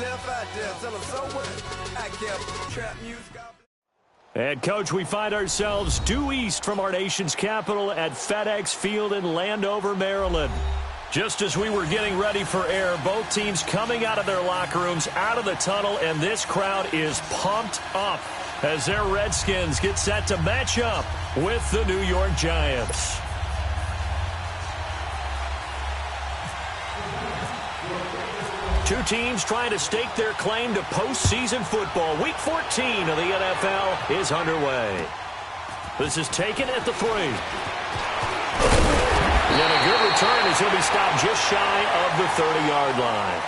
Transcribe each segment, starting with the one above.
left out there. Tell them so what? I kept trap music. And, Coach, we find ourselves due east from our nation's capital at FedEx Field in Landover, Maryland. Just as we were getting ready for air, both teams coming out of their locker rooms, out of the tunnel, and this crowd is pumped up as their Redskins get set to match up with the New York Giants. Two teams trying to stake their claim to postseason football. Week 14 of the NFL is underway. This is taken at the 3. And a good return as he'll be stopped just shy of the 30-yard line.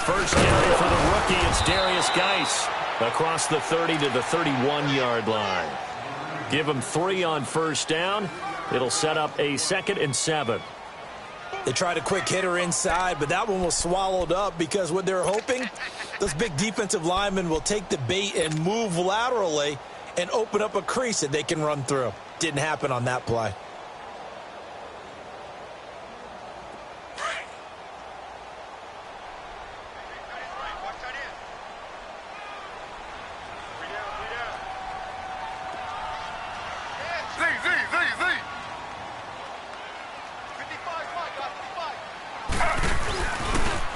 First carry for the rookie, it's Darius Geis across the 30 to the 31-yard line. Give him 3 on first down. It'll set up a 2nd and 7. They tried a quick hitter inside, but that one was swallowed up because what they're hoping, those big defensive linemen will take the bait and move laterally and open up a crease that they can run through. Didn't happen on that play.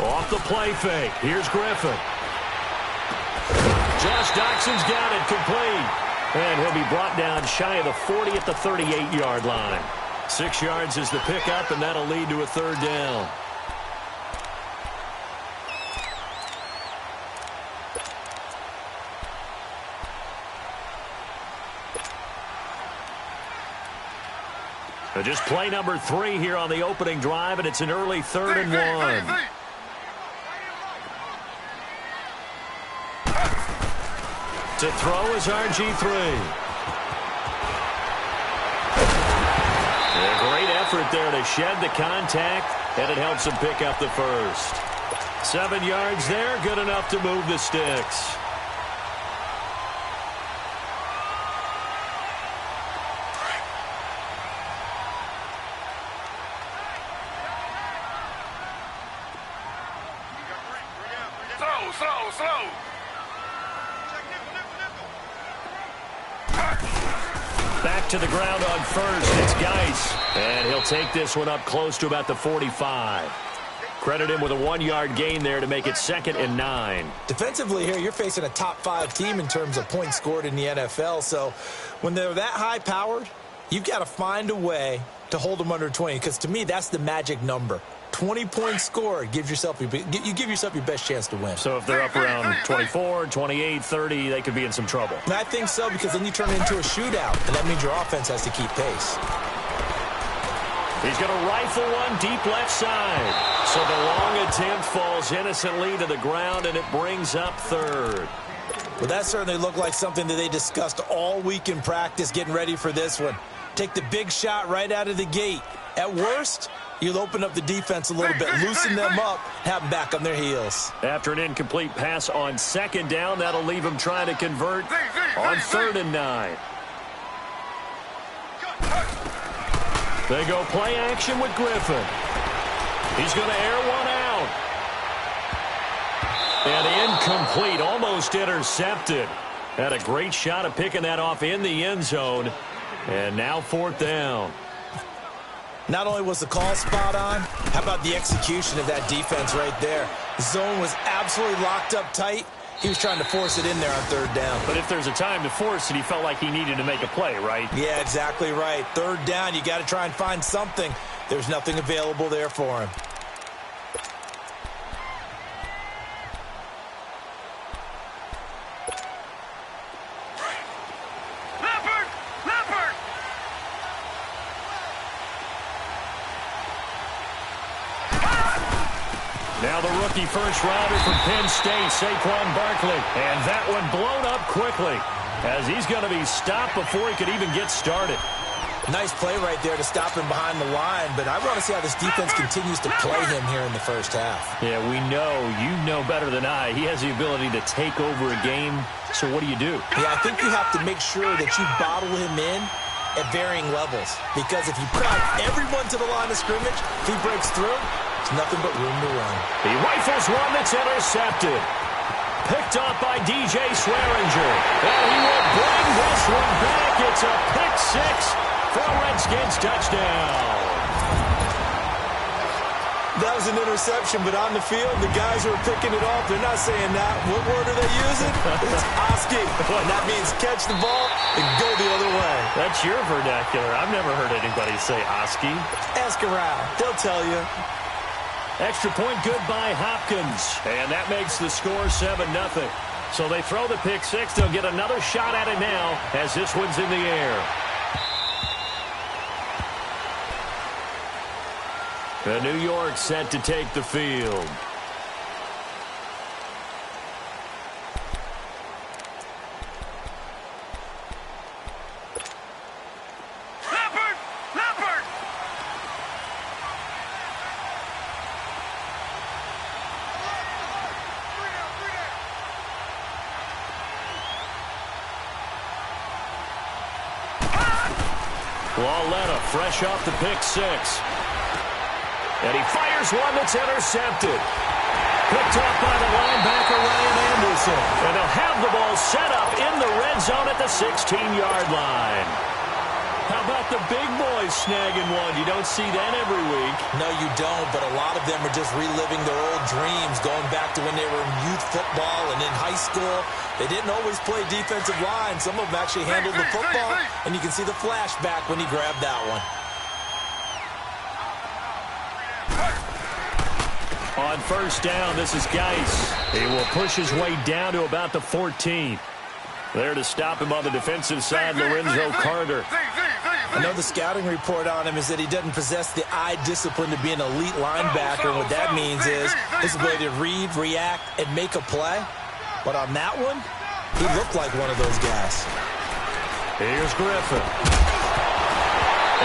Off the play fake. Here's Griffin. Josh Doxson's got it complete. And he'll be brought down shy of the 40 at the 38-yard line. 6 yards is the pickup, and that'll lead to a 3rd down. Just play number 3 here on the opening drive, and it's an early 3rd and 1. To throw is RG3. A great effort there to shed the contact, and it helps him pick up the first. 7 yards there, good enough to move the sticks. Slow. Back to the ground on first. It's Geis. And he'll take this one up close to about the 45. Credit him with a 1-yard gain there to make it 2nd and 9. Defensively here, you're facing a top 5 team in terms of points scored in the NFL. So when they're that high-powered, you've got to find a way to hold them under 20. Because to me, that's the magic number. 20 points scored, you give yourself your best chance to win. So if they're up around 24, 28, 30, they could be in some trouble. And I think so, because then you turn it into a shootout, and that means your offense has to keep pace. He's going to rifle one deep left side. So the long attempt falls innocently to the ground, and it brings up 3rd. Well, that certainly looked like something that they discussed all week in practice getting ready for this one. Take the big shot right out of the gate. At worst, you'll open up the defense a little bit, loosen them up, have them back on their heels. After an incomplete pass on 2nd down, that'll leave them trying to convert on 3rd and 9. They go play action with Griffin. He's going to air one out. And incomplete, almost intercepted. Had a great shot at picking that off in the end zone. And now 4th down. Not only was the call spot on, how about the execution of that defense right there? The zone was absolutely locked up tight. He was trying to force it in there on 3rd down. But if there's a time to force it, he felt like he needed to make a play, right? Yeah, exactly right. 3rd down, you got to try and find something. There's nothing available there for him. Now the rookie first rounder from Penn State, Saquon Barkley. And that one blown up quickly. as he's going to be stopped before he could even get started. Nice play right there to stop him behind the line, but I want to see how this defense continues to play him here in the first half. Yeah, we know. You know better than I. He has the ability to take over a game, so what do you do? Yeah, I think you have to make sure that you bottle him in at varying levels, because if you crowd everyone to the line of scrimmage, if he breaks through, it's nothing but room to run. He rifles one that's intercepted. Picked up by DJ Swearinger. And he will bring this one back. It's a pick six for a Redskins touchdown. That was an interception, but on the field, the guys who are picking it off, they're not saying that. What word are they using? It's Oski. And that means catch the ball and go the other way. That's your vernacular. I've never heard anybody say Oski. Ask around. They'll tell you. Extra point good by Hopkins. And that makes the score 7-0. So they throw the pick six. They'll get another shot at it now as this one's in the air. The New York set to take the field. Walletta fresh off the pick six. And he fires one that's intercepted. Picked up by the linebacker, Ryan Anderson. And they'll have the ball set up in the red zone at the 16-yard line. How about the big boys snagging one? You don't see that every week. No, you don't, but a lot of them are just reliving their old dreams, going back to when they were in youth football and in high school. They didn't always play defensive line. Some of them actually handled the football, and you can see the flashback when he grabbed that one. On first down, this is Geis. He will push his way down to about the 14. There to stop him on the defensive side, Lorenzo Carter. I know the scouting report on him is that he doesn't possess the eye discipline to be an elite linebacker. And what that means is his ability to read, react, and make a play. But on that one, he looked like one of those guys. Here's Griffin.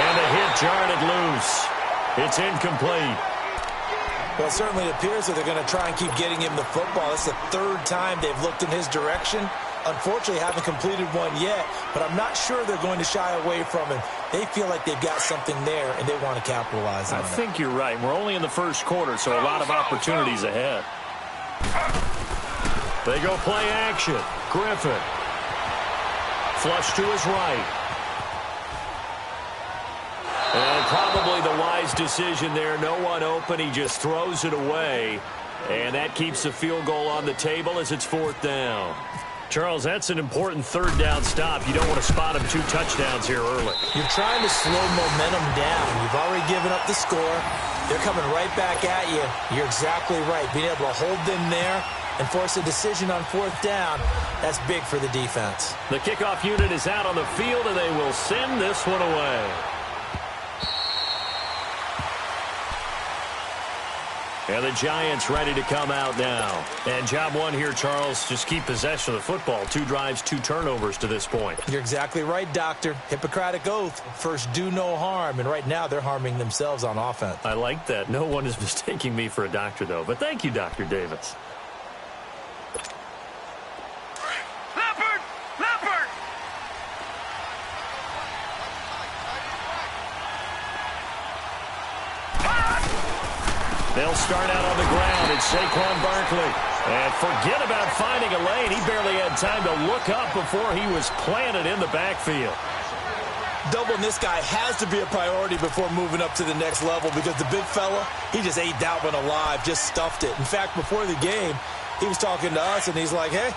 And a hit jarred it loose. It's incomplete. Well, it certainly appears that they're going to try and keep getting him the football. It's the third time they've looked in his direction. Unfortunately, haven't completed one yet, but I'm not sure they're going to shy away from him. They feel like they've got something there, and they want to capitalize on it. I think you're right. We're only in the first quarter, so a lot of opportunities ahead. They go play action. Griffin. Flush to his right. And probably the wise decision there. No one open. He just throws it away. And that keeps the field goal on the table as it's fourth down. Charles, that's an important third down stop. You don't want to spot him 2 touchdowns here early. You're trying to slow momentum down. You've already given up the score. They're coming right back at you. You're exactly right. Being able to hold them there and force a decision on fourth down, that's big for the defense. The kickoff unit is out on the field, and they will send this one away. And the Giants ready to come out now. And job one here, Charles, just keep possession of the football. 2 drives, 2 turnovers to this point. You're exactly right, Doctor. Hippocratic oath. First, do no harm. And right now, they're harming themselves on offense. I like that. No one is mistaking me for a doctor, though. But thank you, Dr. Davis. They'll start out on the ground. It's Saquon Barkley. And forget about finding a lane. He barely had time to look up before he was planted in the backfield. Doubling this guy has to be a priority before moving up to the next level, because the big fella, he just ate that one alive, just stuffed it. In fact, before the game, he was talking to us, and he's like, hey,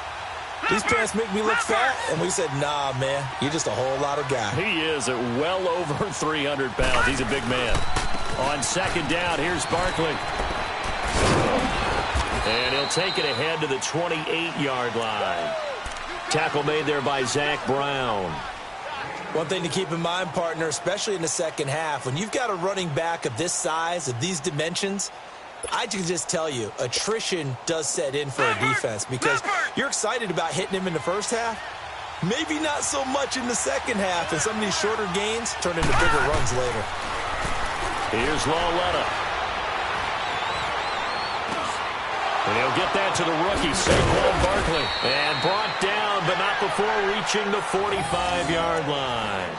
these pants make me look fat. And we said, nah, man, you're just a whole lot of guy. He is at well over 300 pounds. He's a big man. On second down, here's Barkley. And he'll take it ahead to the 28-yard line. Tackle made there by Zach Brown. One thing to keep in mind, partner, especially in the second half, when you've got a running back of this size, of these dimensions, I can just tell you, attrition does set in for a defense, because you're excited about hitting him in the first half, Maybe not so much in the second half, and some of these shorter gains turn into bigger runs later. Here's Lauletta. And he'll get that to the rookie, Saquon Barkley. And brought down, but not before reaching the 45-yard line.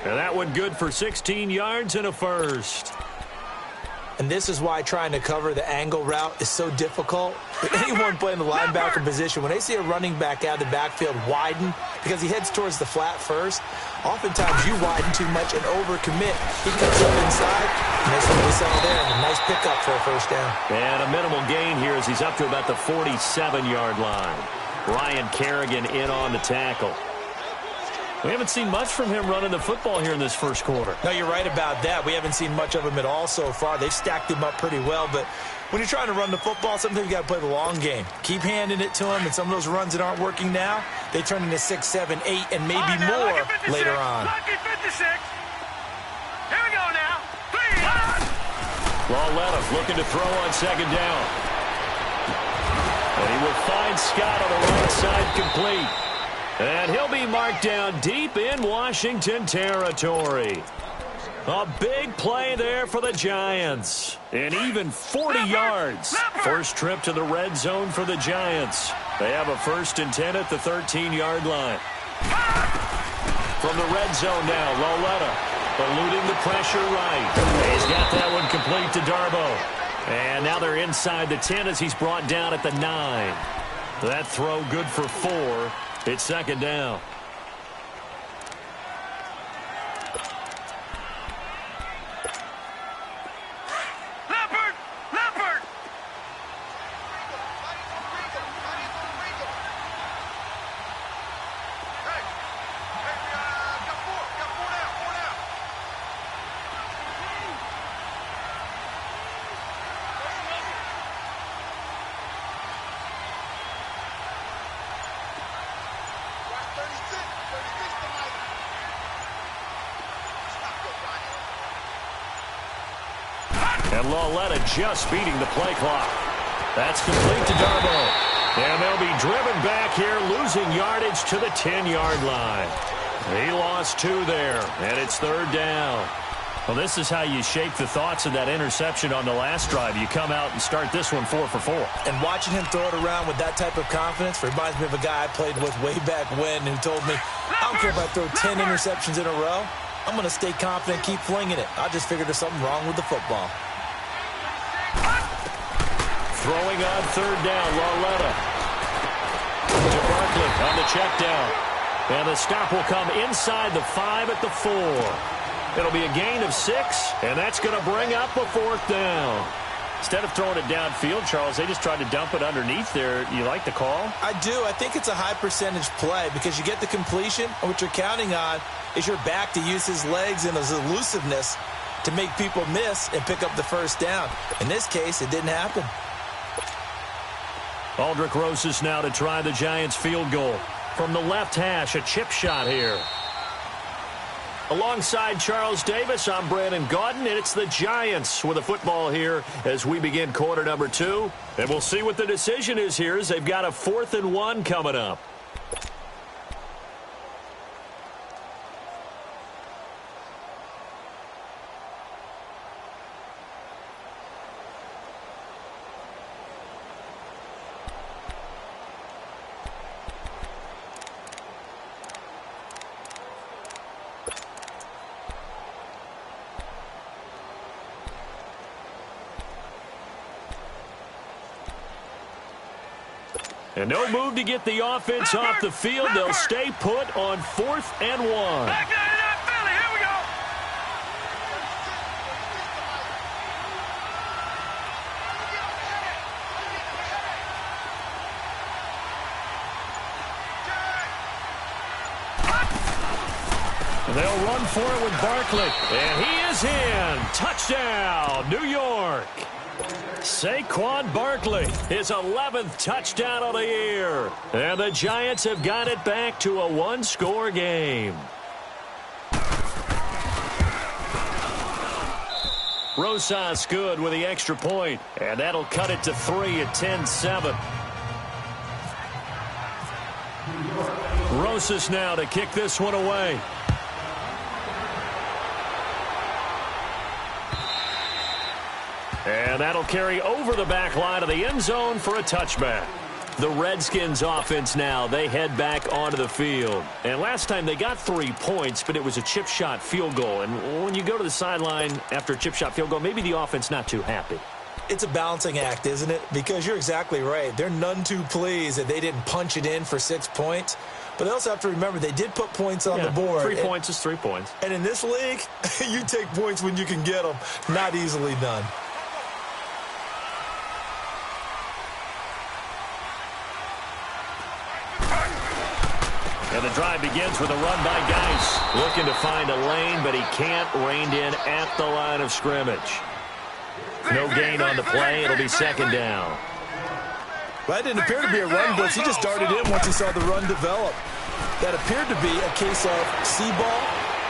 And that one good for 16 yards and a first. And this is why trying to cover the angle route is so difficult. Anyone playing the linebacker position, when they see a running back out of the backfield widen because he heads towards the flat first, oftentimes you widen too much and overcommit. He comes up inside, and they simply settle there. And a nice pickup for a first down. And a minimal gain here as he's up to about the 47-yard line. Ryan Kerrigan in on the tackle. We haven't seen much from him running the football here in this first quarter. No, you're right about that. We haven't seen much of him at all so far. They've stacked him up pretty well, but when you're trying to run the football, sometimes you got to play the long game. Keep handing it to him, and some of those runs that aren't working now, they turn into 6, 7, 8, and maybe more later on. Lucky 56. Here we go now. 3. Lauletta looking to throw on second down. And he will find Scott on the right side complete. And he'll be marked down deep in Washington territory. A big play there for the Giants. And even 40 yards. First trip to the red zone for the Giants. They have a 1st and 10 at the 13-yard line. From the red zone now, Lauletta eluding the pressure right. He's got that one complete to Darboh. And now they're inside the 10 as he's brought down at the 9. That throw good for 4. It's second down. Leopard! Got four now. And Lauletta just beating the play clock. That's complete to Darboh. And they'll be driven back here, losing yardage to the 10-yard line. He lost 2 there, and it's third down. Well, this is how you shake the thoughts of that interception on the last drive. You come out and start this one 4 for 4. And watching him throw it around with that type of confidence reminds me of a guy I played with way back when who told me, I don't care if I throw 10 interceptions in a row. I'm going to stay confident, keep flinging it. I just figured there's something wrong with the football. Throwing on third down, Lauletta. To Barkley on the check down. And the stop will come inside the 5 at the 4. It'll be a gain of 6, and that's going to bring up a 4th down. Instead of throwing it downfield, Charles, they just tried to dump it underneath there. You like the call? I do. I think it's a high percentage play because you get the completion, and what you're counting on is your back to use his legs and his elusiveness to make people miss and pick up the first down. In this case, it didn't happen. Aldrick Rosas now to try the Giants field goal. From the left hash, a chip shot here. Alongside Charles Davis, I'm Brandon Gaudin, and it's the Giants with a football here as we begin quarter number 2. And we'll see what the decision is here as they've got a 4th and 1 coming up. And no move to get the offense off the field. They'll stay put on 4th and 1. Back down to that Philly. Here we go. And they'll run for it with Barkley. And he is in. Touchdown, New York. Saquon Barkley, his 11th touchdown of the year. And the Giants have got it back to a 1-score game. Rosas good with the extra point, and that'll cut it to 3 at 10-7. closest now to kick this one away. And that'll carry over the back line of the end zone for a touchback. The Redskins offense now, they head back onto the field. And last time they got 3 points, but it was a chip shot field goal. And when you go to the sideline after a chip shot field goal, maybe the offense not too happy. It's a balancing act, isn't it? Because you're exactly right. They're none too pleased that they didn't punch it in for 6 points. But they also have to remember they did put points on the board. 3 points is 3 points. And in this league, you take points when you can get them. Not easily done. And the drive begins with a run by Geis. Looking to find a lane, but he can't rein in at the line of scrimmage. No gain on the play. It'll be second down. Well, that didn't appear to be a run blitz. He just darted in once he saw the run develop. That appeared to be a case of see ball,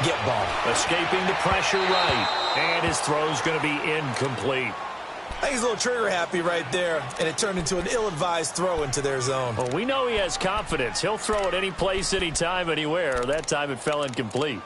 get ball. Escaping the pressure right. And his throw's going to be incomplete. I think he's a little trigger happy right there, and it turned into an ill-advised throw into their zone. Well, we know he has confidence. He'll throw it any place, anytime, anywhere. That time it fell incomplete.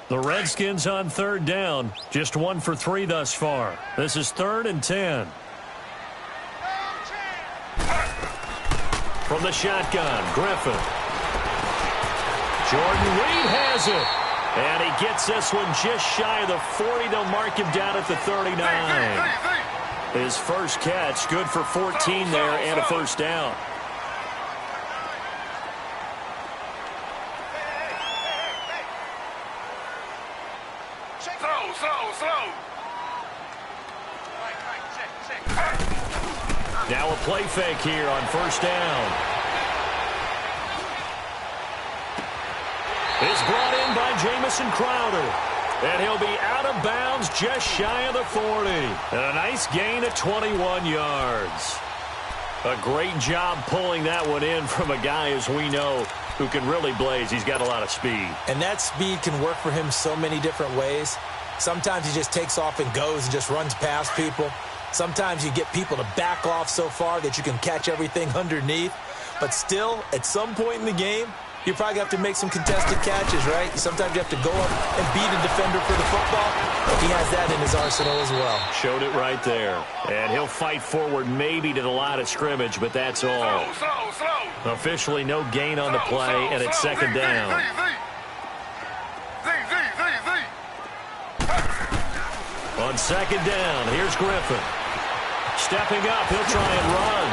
The Redskins on third down. Just 1 for 3 thus far. This is 3rd and 10. From the shotgun, Griffin. Jordan Reed has it. And he gets this one just shy of the 40. They'll mark him down at the 39. His first catch, good for 14 there and a first down. Now a play fake here on first down. Is brought in by Jamison Crowder. And he'll be out of bounds just shy of the 40. And a nice gain of 21 yards. A great job pulling that one in from a guy, as we know, who can really blaze. He's got a lot of speed. And that speed can work for him so many different ways. Sometimes he just takes off and goes and just runs past people. Sometimes you get people to back off so far that you can catch everything underneath. But still, at some point in the game, you probably have to make some contested catches, right? Sometimes you have to go up and beat a defender for the football. He has that in his arsenal as well. Showed it right there. And he'll fight forward maybe to the line of scrimmage, but that's all. Officially no gain on the play, and it's second down. On second down, here's Griffin. Stepping up, he'll try and run.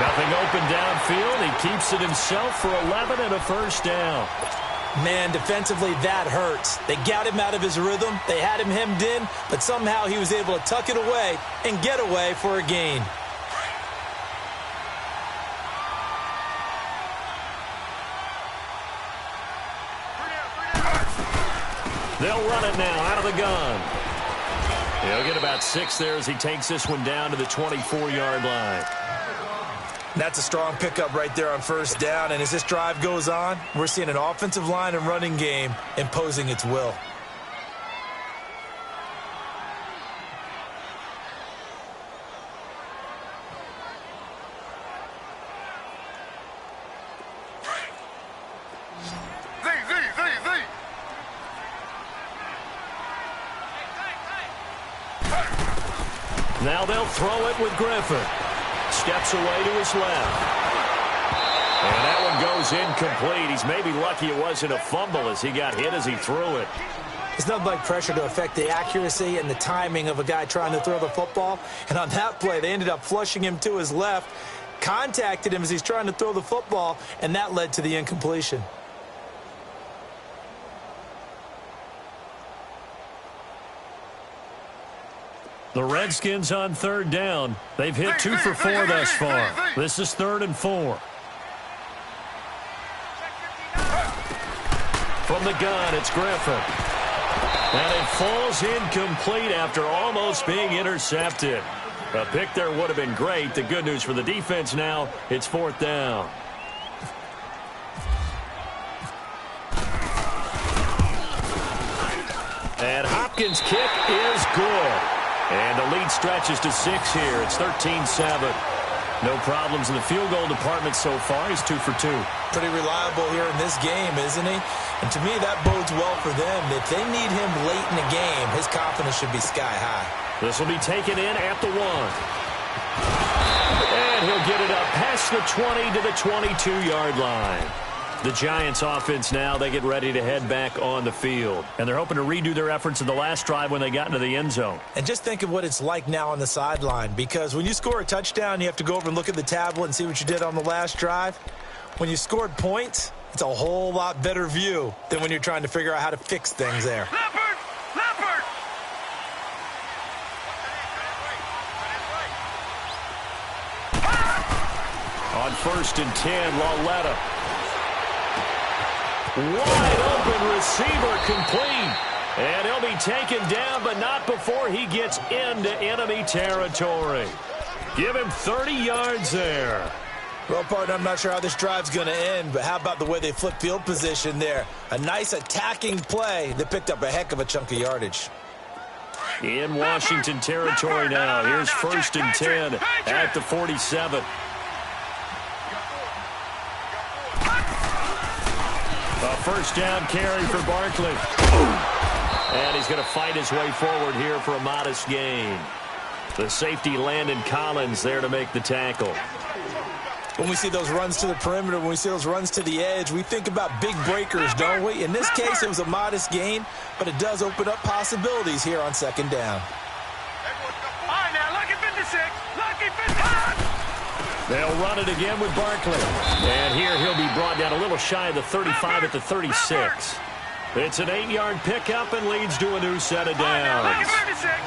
Nothing open downfield. He keeps it himself for 11 and a first down. Man, defensively, that hurts. They got him out of his rhythm. They had him hemmed in, but somehow he was able to tuck it away and get away for a gain. They'll run it now out of the gun. He'll get about 6 there as he takes this one down to the 24-yard line. That's a strong pickup right there on first down. And as this drive goes on, we're seeing an offensive line and running game imposing its will. Now they'll throw it with Griffin. Steps away to his left. And that one goes incomplete. He's maybe lucky it wasn't a fumble as he got hit as he threw it. It's nothing like pressure to affect the accuracy and the timing of a guy trying to throw the football. And on that play, they ended up flushing him to his left, contacted him as he's trying to throw the football, and that led to the incompletion. The Redskins on third down. They've hit 2 for 4 thus far. This is 3rd and 4. From the gun, it's Griffin. And it falls incomplete after almost being intercepted. A pick there would have been great. The good news for the defense now, it's 4th down. And Hopkins' kick is good. And the lead stretches to 6 here. It's 13-7. No problems in the field goal department so far. He's 2 for 2. Pretty reliable here in this game, isn't he? And to me, that bodes well for them. If they need him late in the game, his confidence should be sky high. This will be taken in at the 1. And he'll get it up past the 20 to the 22-yard line. The Giants offense now, they get ready to head back on the field. And they're hoping to redo their efforts in the last drive when they got into the end zone. And just think of what it's like now on the sideline, because when you score a touchdown, you have to go over and look at the tablet and see what you did on the last drive. When you scored points, it's a whole lot better view than when you're trying to figure out how to fix things there. Leopard! Leopard! On 1st and 10, Lauletta. Wide open receiver complete. And he'll be taken down, but not before he gets into enemy territory. Give him 30 yards there. Well, partner, I'm not sure how this drive's going to end, but how about the way they flip field position there? A nice attacking play that picked up a heck of a chunk of yardage. In Washington territory now. Here's 1st and 10 at the 47. A first down carry for Barkley. And he's going to fight his way forward here for a modest gain. The safety, Landon Collins, there to make the tackle. When we see those runs to the perimeter, when we see those runs to the edge, we think about big breakers, don't we? In this case, it was a modest gain, but it does open up possibilities here on 2nd down. All right, now, lucky 56. Lucky 56. They'll run it again with Barkley. And here he'll be brought down a little shy of the 35 at the 36. It's an 8-yard pickup and leads to a new set of downs.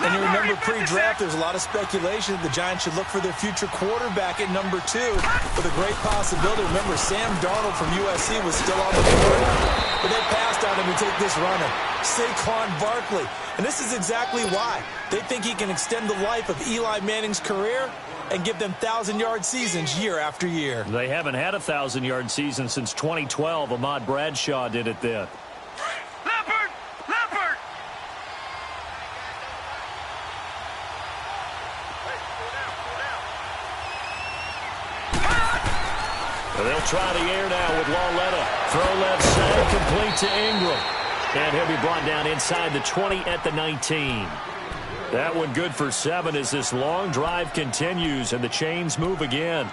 And you remember pre-draft, there's a lot of speculation that the Giants should look for their future quarterback at number 2 with a great possibility. Remember, Sam Darnold from USC was still on the board, but they passed on him to take this runner, Saquon Barkley. And this is exactly why. They think he can extend the life of Eli Manning's career and give them 1,000-yard seasons year after year. They haven't had a 1,000-yard season since 2012. Ahmad Bradshaw did it then. Leopard! Leopard! They'll try the air now with Lauletta. Throw left side, complete to Ingram. And he'll be brought down inside the 20 at the 19. That one good for 7 as this long drive continues and the chains move again.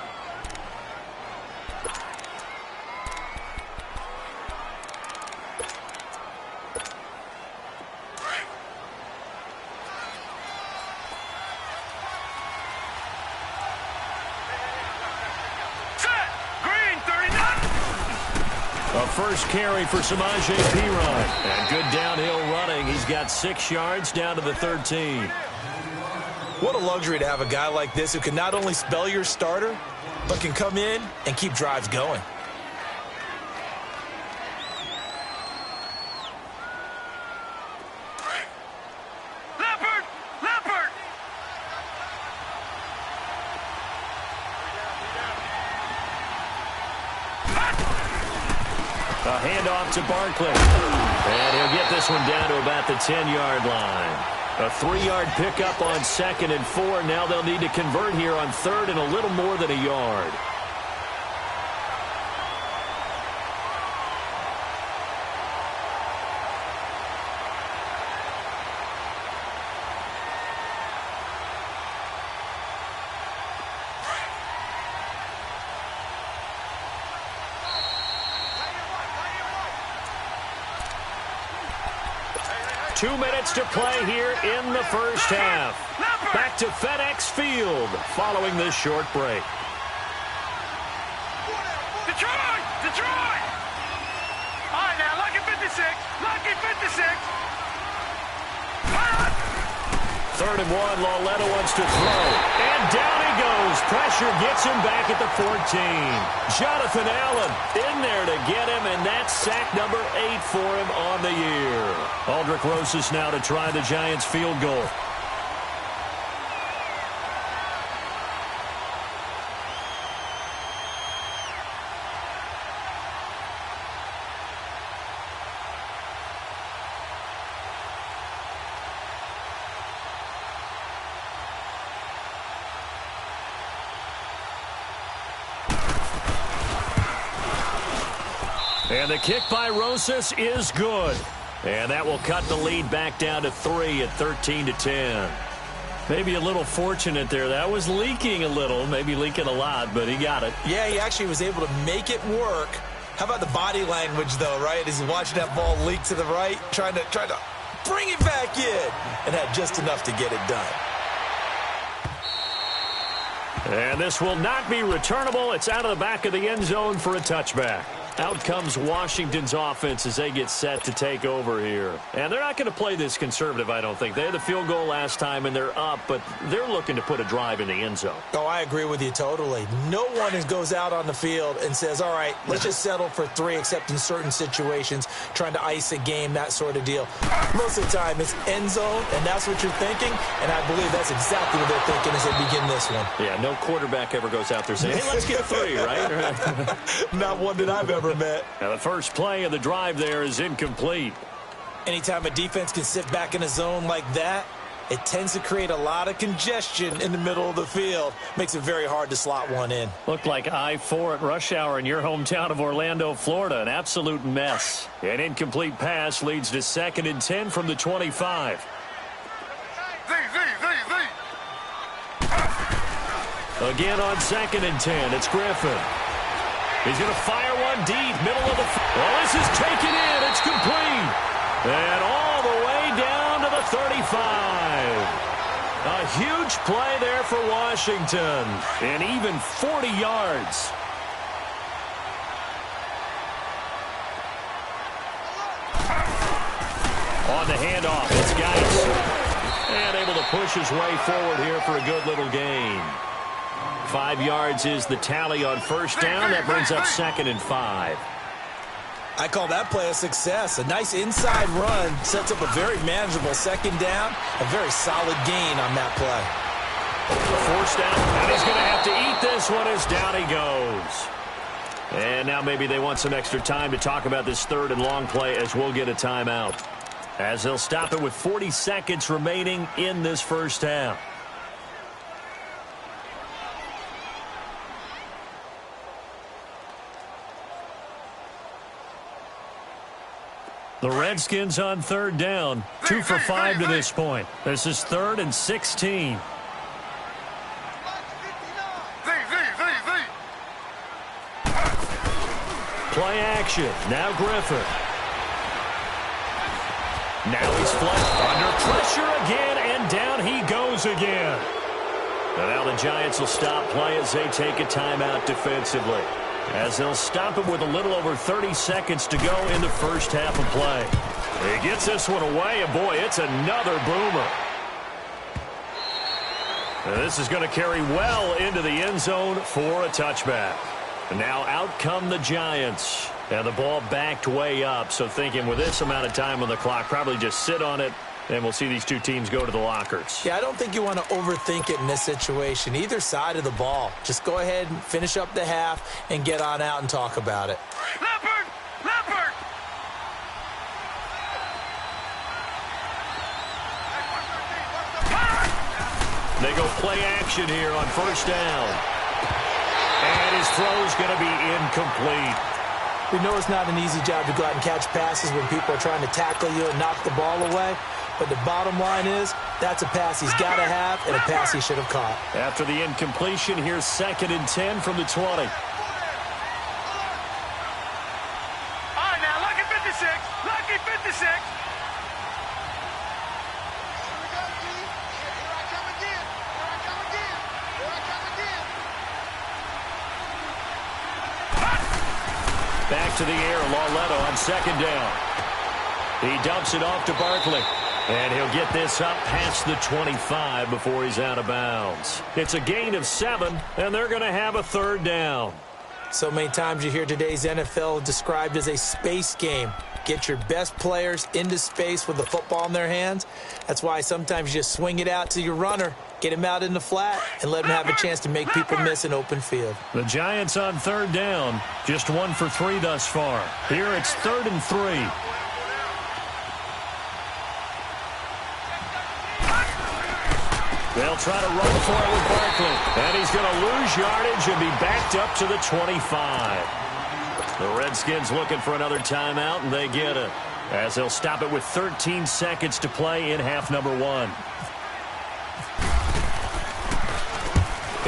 A first carry for Samaje Perine. And good downhill running. He's got 6 yards down to the 13. What a luxury to have a guy like this who can not only spell your starter, but can come in and keep drives going. Leopard! Leopard! A handoff to Barkley. And he'll get this one down to about the 10-yard line. A 3-yard pickup on 2nd and 4. Now they'll need to convert here on 3rd and a little more than a yard. Two minutes to play here in the first half. Back to FedEx Field following this short break. Detroit! Detroit! All right, now, lucky 56. Lucky 56. 3rd and 1, Lauletta wants to throw. And down he goes. Pressure gets him back at the 14. Jonathan Allen in there to get him, and that's sack number 8 for him on the year. Aldrick Rosas now to try the Giants field goal. And the kick by Rosas is good. And that will cut the lead back down to 3 at 13-10. Maybe a little fortunate there. That was leaking a little, maybe leaking a lot, but he got it. Yeah, he actually was able to make it work. How about the body language, though, right? As he's watching that ball leak to the right, trying to bring it back in, and had just enough to get it done. And this will not be returnable. It's out of the back of the end zone for a touchback. Out comes Washington's offense as they get set to take over here. And they're not going to play this conservative, I don't think. They had the field goal last time, and they're up, but they're looking to put a drive in the end zone. Oh, I agree with you totally. No one goes out on the field and says, all right, let's just settle for 3, except in certain situations, trying to ice a game, that sort of deal. Most of the time, it's end zone, and that's what you're thinking, and I believe that's exactly what they're thinking as they begin this one. Yeah, no quarterback ever goes out there saying, hey, let's get 3, right? Not one that I've ever met. Now, the first play of the drive there is incomplete. Anytime a defense can sit back in a zone like that, it tends to create a lot of congestion in the middle of the field. Makes it very hard to slot one in. Looked like I-4 at rush hour in your hometown of Orlando, Florida. An absolute mess. An incomplete pass leads to 2nd and 10 from the 25. Again on 2nd and 10, it's Griffin. He's going to fire one deep, middle of the field. Well, this is taken in. It's complete. And all the way down to the 35. A huge play there for Washington. And even 40 yards. On the handoff, it's Geis. And able to push his way forward here for a good little gain. 5 yards is the tally on first down. That brings up 2nd and 5. I call that play a success. A nice inside run sets up a very manageable 2nd down. A very solid gain on that play. Forced down, and he's going to have to eat this one as down he goes. And now maybe they want some extra time to talk about this 3rd and long play as we'll get a timeout. As they'll stop it with 40 seconds remaining in this first half. The Redskins on 3rd down, 2 for 5 to this point. This is 3rd and 16. Play action. Now Griffin. Now he's flushed under pressure again, and down he goes again. And now the Giants will stop play as they take a timeout defensively. As they'll stop it with a little over 30 seconds to go in the first half of play. He gets this one away, and boy, it's another boomer. And this is going to carry well into the end zone for a touchback. And now out come the Giants. And the ball backed way up, so thinking with this amount of time on the clock, probably just sit on it, and we'll see these two teams go to the lockers. Yeah, I don't think you want to overthink it in this situation. Either side of the ball. Just go ahead and finish up the half and get on out and talk about it. Leopard! Leopard! They go play action here on first down. And his throw's going to be incomplete. We know it's not an easy job to go out and catch passes when people are trying to tackle you and knock the ball away. But the bottom line is, that's a pass he's got to have and a pass he should have caught. After the incompletion, here's 2nd and 10 from the 20. All right, now, lucky 56. Lucky 56. Back to the air, Lauletto on 2nd down. He dumps it off to Barkley. And he'll get this up past the 25 before he's out of bounds. It's a gain of 7, and they're going to have a 3rd down. So many times you hear today's NFL described as a space game. Get your best players into space with the football in their hands. That's why sometimes you just swing it out to your runner, get him out in the flat, and let him have a chance to make people miss an open field. The Giants on 3rd down, just 1 for 3 thus far. Here it's 3rd and 3. They'll try to run for it with Barkley. And he's going to lose yardage and be backed up to the 25. The Redskins looking for another timeout, and they get it, as they'll stop it with 13 seconds to play in half number 1.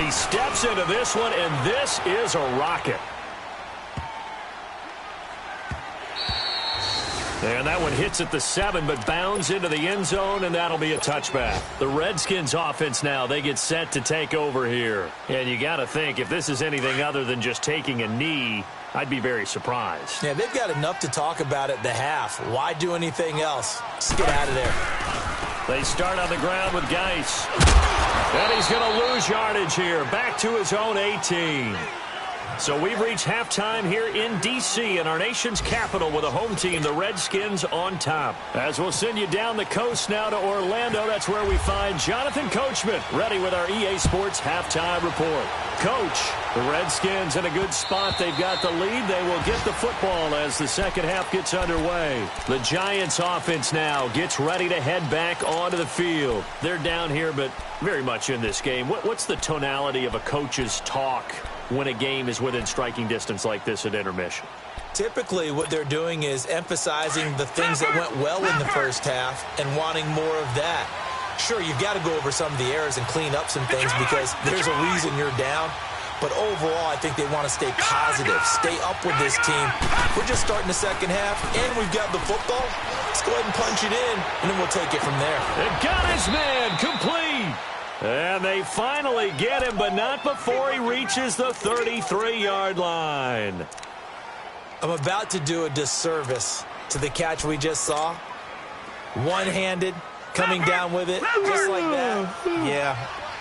He steps into this one, and this is a rocket. And that one hits at the 7, but bounds into the end zone, and that'll be a touchback. The Redskins offense now, they get set to take over here. And you got to think, if this is anything other than just taking a knee, I'd be very surprised. Yeah, they've got enough to talk about at the half. Why do anything else? Just get out of there. They start on the ground with Geis. And he's going to lose yardage here, back to his own 18. So we've reached halftime here in D.C. in our nation's capital with a home team, the Redskins, on top. As we'll send you down the coast now to Orlando, that's where we find Jonathan Coachman, ready with our EA Sports halftime report. Coach, the Redskins in a good spot. They've got the lead. They will get the football as the second half gets underway. The Giants offense now gets ready to head back onto the field. They're down here, but very much in this game. What's the tonality of a coach's talk when a game is within striking distance like this at intermission? Typically, what they're doing is emphasizing the things that went well in the first half and wanting more of that. Sure, you've got to go over some of the errors and clean up some things because there's a reason you're down. But overall, I think they want to stay positive, stay up with this team. We're just starting the second half, and we've got the football. Let's go ahead and punch it in, and then we'll take it from there. It got his man complete. And they finally get him, but not before he reaches the 33-yard line. I'm about to do a disservice to the catch we just saw. One-handed, coming down with it, just like that. Yeah,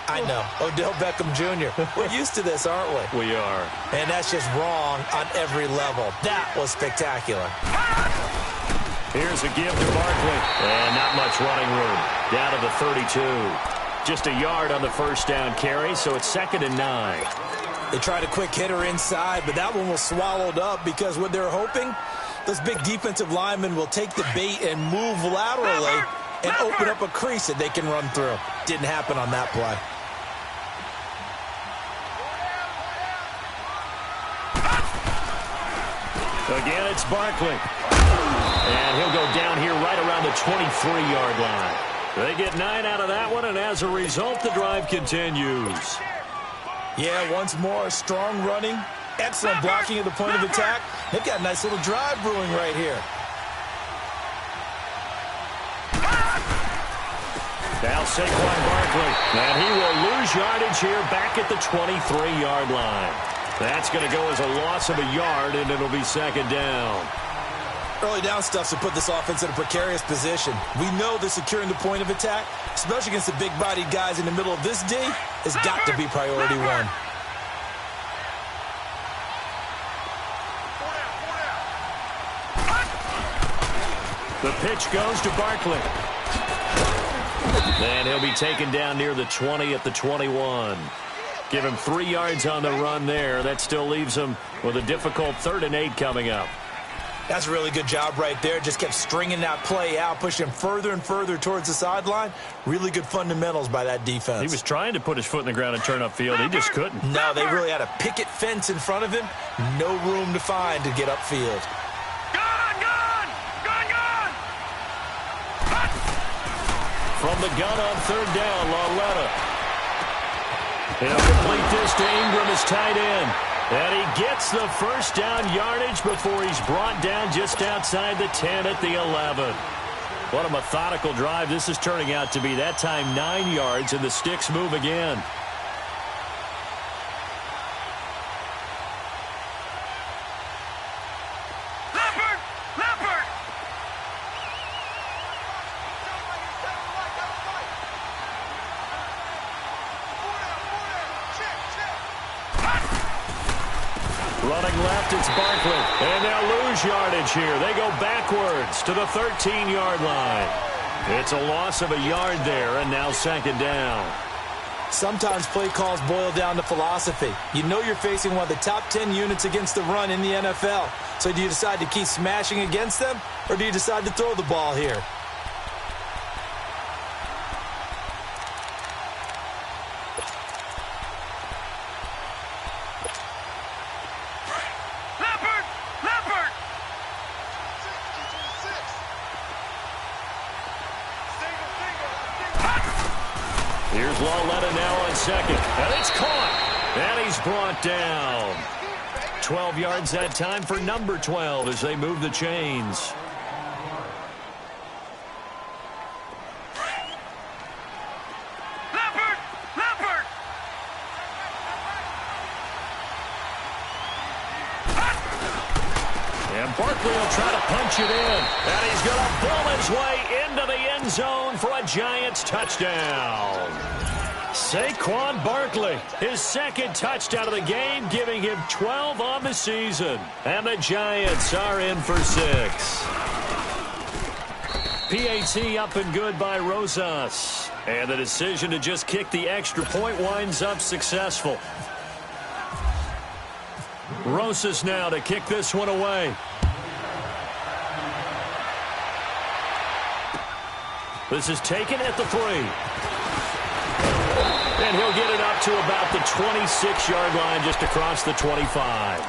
I know. Odell Beckham Jr. We're used to this, aren't we? We are. And that's just wrong on every level. That was spectacular. Here's a give to Barkley. And not much running room. Down to the 32. Just a yard on the first down carry, so it's 2nd and 9. They tried a quick hitter inside, but that one was swallowed up because what they're hoping, those big defensive linemen will take the bait and move laterally and open up a crease that they can run through. Didn't happen on that play. Again, it's Barkley. And he'll go down here right around the 23-yard line. They get 9 out of that one, and as a result, the drive continues. Yeah, once more, strong running, excellent blocking at the point of attack. They've got a nice little drive brewing right here. Now Saquon Barkley, and he will lose yardage here back at the 23-yard line. That's going to go as a loss of a yard, and it'll be 2nd down. Early down stuff to put this offense in a precarious position. We know that securing the point of attack, especially against the big-bodied guys in the middle of this D, has got to be priority one. The pitch goes to Barkley. And he'll be taken down near the 20 at the 21. Give him 3 yards on the run there. That still leaves him with a difficult 3rd and 8 coming up. That's a really good job right there. Just kept stringing that play out, pushing him further and further towards the sideline. Really good fundamentals by that defense. He was trying to put his foot in the ground and turn upfield. He just couldn't. No, they really had a picket fence in front of him. No room to find to get upfield. From the gun on 3rd down, Lauletta. He'll complete this to Ingram as tight end. And he gets the first down yardage before he's brought down just outside the 10 at the 11. What a methodical drive this is turning out to be. That time 9 yards, and the sticks move again. Running left, it's Barkley. And they'll lose yardage here. They go backwards to the 13-yard line. It's a loss of a yard there, and now 2nd down. Sometimes play calls boil down to philosophy. You know you're facing one of the top 10 units against the run in the NFL. So do you decide to keep smashing against them, or do you decide to throw the ball here? Here's Lauletta now on second. And it's caught. And he's brought down. 12 yards that time for number 12 as they move the chains. And Barkley will try to punch it in. And he's going to pull his way into the end zone for a Giants touchdown. Saquon Barkley, his second touchdown of the game, giving him 12 on the season. And the Giants are in for 6. PAT up and good by Rosas. And the decision to just kick the extra point winds up successful. Rosas now to kick this one away. This is taken at the 3. And he'll get it up to about the 26-yard line, just across the 25.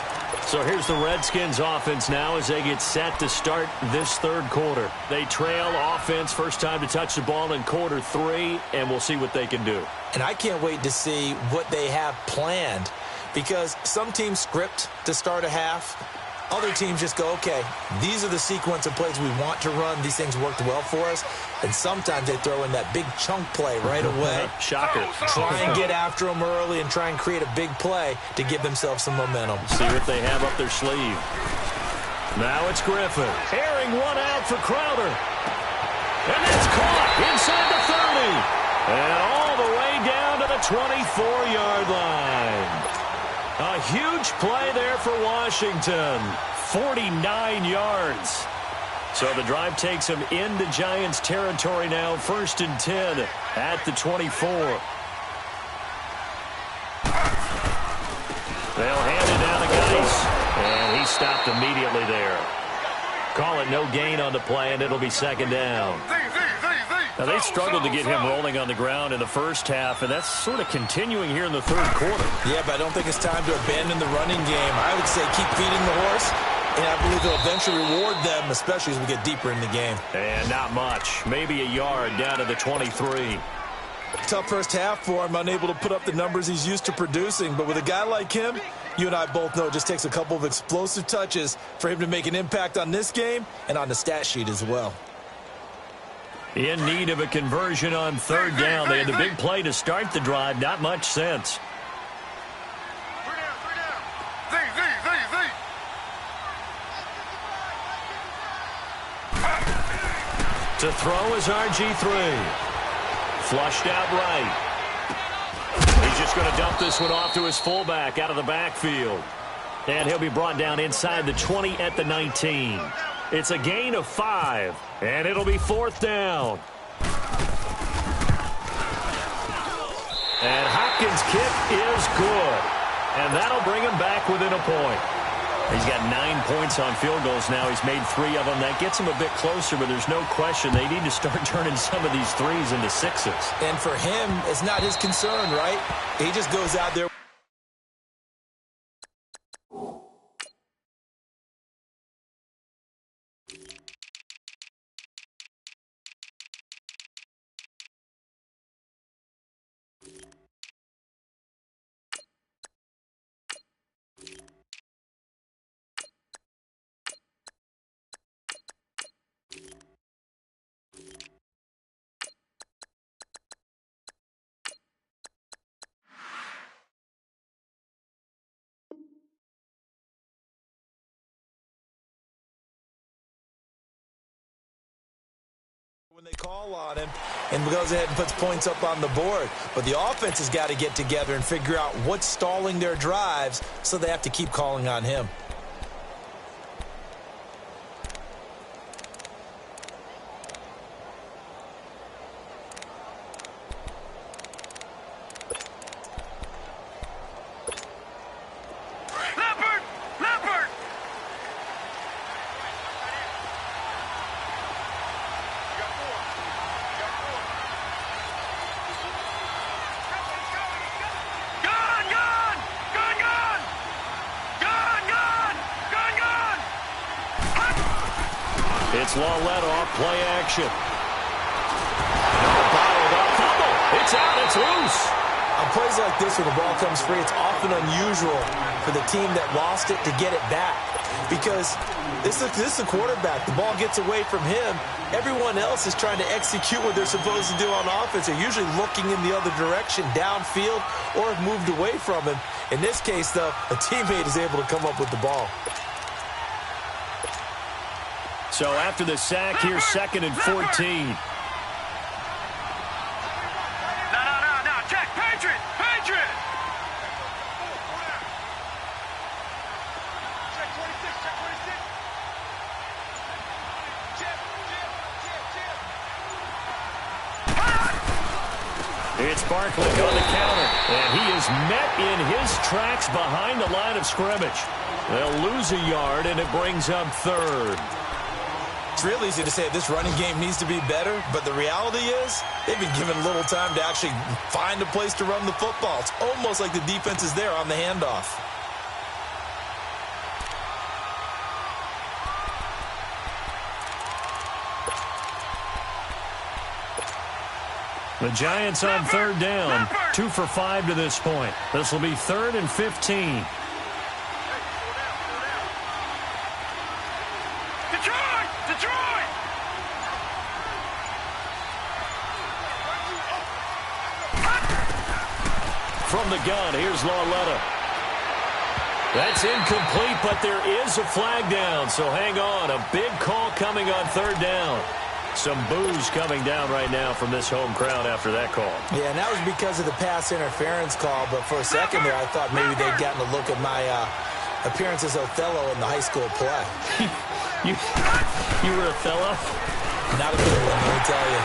So here's the Redskins offense now as they get set to start this third quarter. They trail offense, first time to touch the ball in quarter 3, and we'll see what they can do. And I can't wait to see what they have planned, because some teams script to start a half. Other teams just go, okay, these are the sequence of plays we want to run. These things worked well for us. And sometimes they throw in that big chunk play right away. Shocker. Try and get after them early and try and create a big play to give themselves some momentum. See what they have up their sleeve. Now it's Griffin. Airing one out for Crowder. And that's caught inside the 30. And all the way down to the 24-yard line. A huge play there for Washington. 49 yards. So the drive takes them into Giants territory now. 1st and 10 at the 24. They'll hand it down to Geis. And he stopped immediately there. Call it no gain on the play, and it'll be 2nd down. Now, they struggled to get him rolling on the ground in the first half, and that's sort of continuing here in the third quarter. Yeah, but I don't think it's time to abandon the running game. I would say keep feeding the horse, and I believe they'll eventually reward them, especially as we get deeper in the game. And not much. Maybe a yard down to the 23. Tough first half for him, unable to put up the numbers he's used to producing. But with a guy like him, you and I both know it just takes a couple of explosive touches for him to make an impact on this game and on the stat sheet as well. In need of a conversion on 3rd down. They had the big play to start the drive. Not much sense. To throw is RG3. Flushed out right. He's just going to dump this one off to his fullback out of the backfield. And he'll be brought down inside the 20 at the 19. It's a gain of 5, and it'll be 4th down. And Hopkins' kick is good, and that'll bring him back within a point. He's got 9 points on field goals now. He's made 3 of them. That gets him a bit closer, but there's no question they need to start turning some of these 3s into 6s. And for him, it's not his concern, right? He just goes out there. When they call on him and goes ahead and puts points up on the board. But the offense has got to get together and figure out what's stalling their drives, so they have to keep calling on him. It's Lauletta off play action. Bottled up fumble. It's out. It's loose. On plays like this where the ball comes free, it's often unusual for the team that lost it to get it back. Because this is the quarterback. The ball gets away from him. Everyone else is trying to execute what they're supposed to do on offense. They're usually looking in the other direction, downfield, or have moved away from him. In this case, though, a teammate is able to come up with the ball. So after the sack, here's 2nd and 14. No. Check. Patriot. Check 26. It's Barkley on the counter, and he is met in his tracks behind the line of scrimmage. They'll lose a yard, and it brings up 3rd. It's real easy to say this running game needs to be better, but the reality is they've been given little time to actually find a place to run the football. It's almost like the defense is there on the handoff. The Giants on 3rd down, 2 for 5 to this point. This will be 3rd and 15. Detroit! From the gun, here's Lauletta. That's incomplete, but there is a flag down, so hang on. A big call coming on 3rd down. Some boos coming down right now from this home crowd after that call. Yeah, and that was because of the pass interference call, but for a second there I thought maybe they'd gotten a look at my appearance as Othello in the high school play. You were Othello? Not a good one, let me tell you.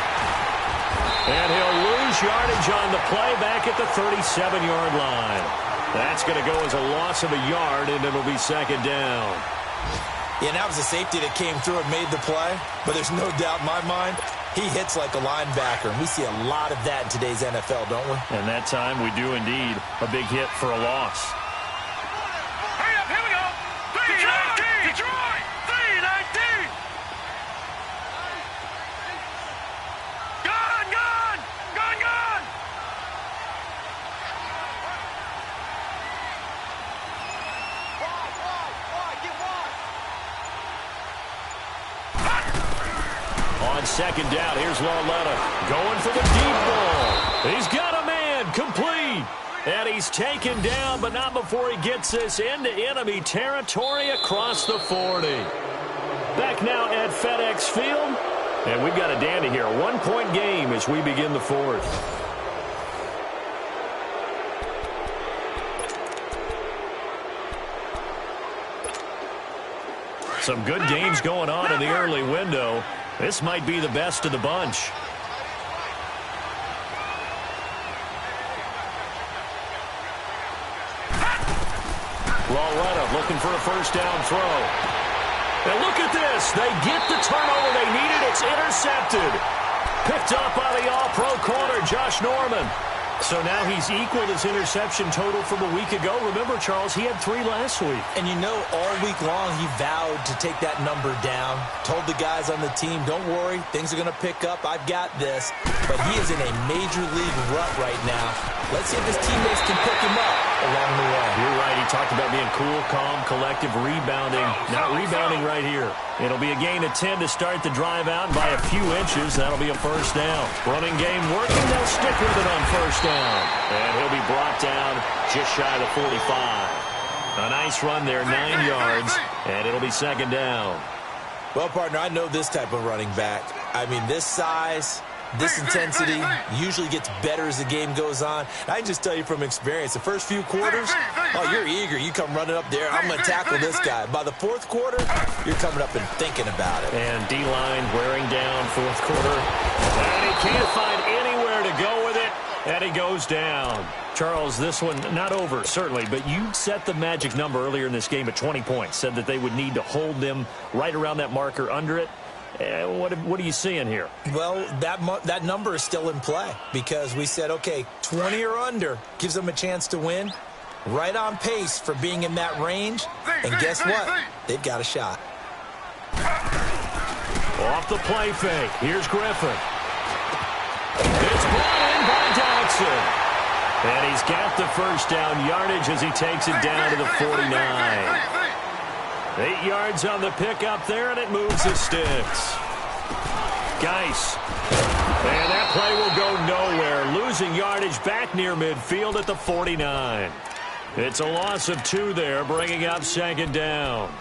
And he'll lose yardage on the play back at the 37-yard line. That's going to go as a loss of a yard, and it'll be 2nd down. Yeah, and that was a safety that came through and made the play, but there's no doubt in my mind he hits like a linebacker, and we see a lot of that in today's NFL, don't we? And that time we do indeed. A big hit for a loss. Hurry up, here we go. 319. Detroit. 319. Gun. On 2nd down, here's Lauletta going for the deep ball. He's got a man, complete. And he's taken down, but not before he gets this into enemy territory across the 40. Back now at FedEx Field. And we've got a dandy here. A 1-point game as we begin the 4th. Some good games going on in the early window. This might be the best of the bunch. Lauletta looking for a 1st down throw. And look at this. They get the turnover they needed. It's intercepted. Picked up by the all-pro corner, Josh Norman. So now he's equaled his interception total from a week ago. Remember, Charles, he had 3 last week. And you know, all week long he vowed to take that number down. Told the guys on the team, don't worry, things are going to pick up. I've got this. But he is in a major league rut right now. Let's see if his teammates can pick him up along the way. You're right. He talked about being cool, calm, collective, rebounding. Not rebounding right here. It'll be a gain of 10 to start the drive out. By a few inches, that'll be a 1st down. Running game working. They'll stick with it on 1st down. And he'll be brought down just shy of the 45. A nice run there, 9 yards. And it'll be 2nd down. Well, partner, I know this type of running back. I mean, this size, this intensity usually gets better as the game goes on. I can just tell you from experience, the first few quarters, oh, you're eager. You come running up there, I'm going to tackle this guy. By the 4th quarter, you're coming up and thinking about it. And D-line wearing down 4th quarter. And he can't find anywhere to go with it. And he goes down. Charles, this one not over, certainly, but you set the magic number earlier in this game at 20 points. Said that they would need to hold them right around that marker under it. What are you seeing here? Well, that number is still in play because we said, okay, 20 or under gives them a chance to win. Right on pace for being in that range. And guess what? They've got a shot. Off the play fake. Here's Griffin. It's brought in by Dotson. And he's got the first down yardage as he takes it down to the 49. 8 yards on the pickup there, and it moves the sticks. Geis. And that play will go nowhere. Losing yardage back near midfield at the 49. It's a loss of 2 there, bringing up second down.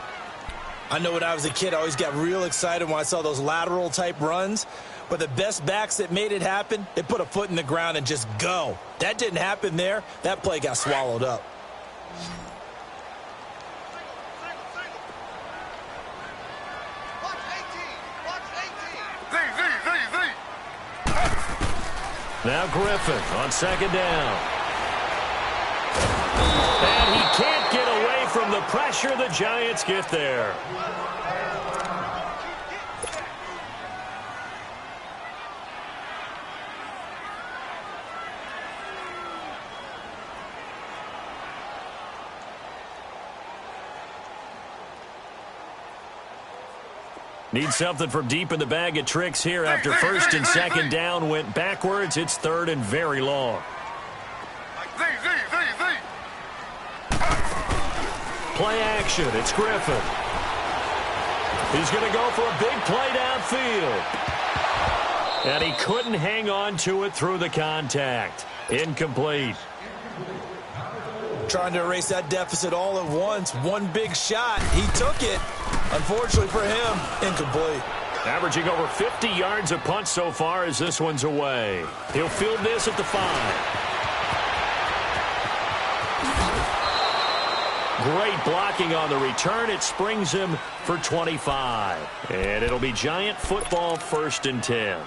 I know when I was a kid, I always got real excited when I saw those lateral-type runs. But the best backs that made it happen, they put a foot in the ground and just go. That didn't happen there. That play got swallowed up. Now Griffin on second down. And he can't get away from the pressure. The Giants get there. Need something from deep in the bag of tricks here after first and second down went backwards. It's third and very long. Play action. It's Griffin. He's going to go for a big play downfield. And he couldn't hang on to it through the contact. Incomplete. Trying to erase that deficit all at once. One big shot. He took it. Unfortunately for him, incomplete. Averaging over 50 yards a punt so far as this one's away. He'll field this at the 5. Great blocking on the return. It springs him for 25. And it'll be Giant football, 1st and 10.